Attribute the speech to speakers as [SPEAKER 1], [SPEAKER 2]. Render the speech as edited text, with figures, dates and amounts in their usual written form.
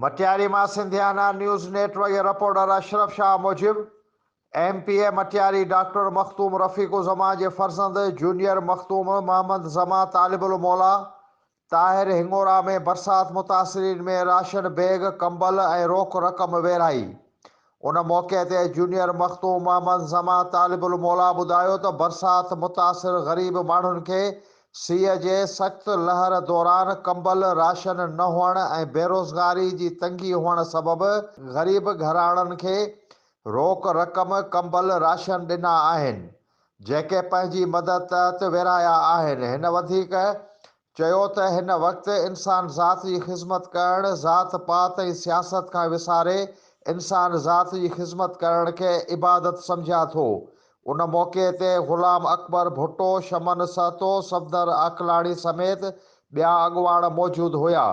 [SPEAKER 1] मटियारी मां सिंधियाना news network के reporter Ashraf Shah मूजिब MP Matiari doctor मखतूम रफ़ीक़ुज़्ज़मा के फर्जंद जूनियर मखतूम मोहम्मद ज़मा तालिबुल मौला ताहिर हिंगोरा में बरसात मुतासरीन में राशन बैग कंबल और रोक रक़म विरहाई। उन मौके ते जूनियर मखतूम मोहम्मद ज़मा तालिबुल मौला ॿुधायो त बरसात मुतासिर ग़रीब माण्हुनि खे सीअ जे सख़्त लहर दौरान कंबल राशन न हुअण ऐं बेरोज़गारी जी तंगी हुअण सबबि ग़रीब घराणनि खे रोक रक़म कंबल राशन ॾिना आहिनि, जेके पंहिंजी मदद तहत विरहाया आहिनि। हिन वधीक चयो त हिन वक़्तु इंसान ज़ात जी ख़िदमत करणु ज़ात पात ऐं सियासत खां विसारे इंसान ज़ात जी ख़िदमत करण खे इबादत सम्झा थो। उन मौके ते ग़ुलाम अकबर भुट्टो, शमन सहतो, सफदर अकलाणी समेत ॿिया अॻुवाण मौजूदु हुया।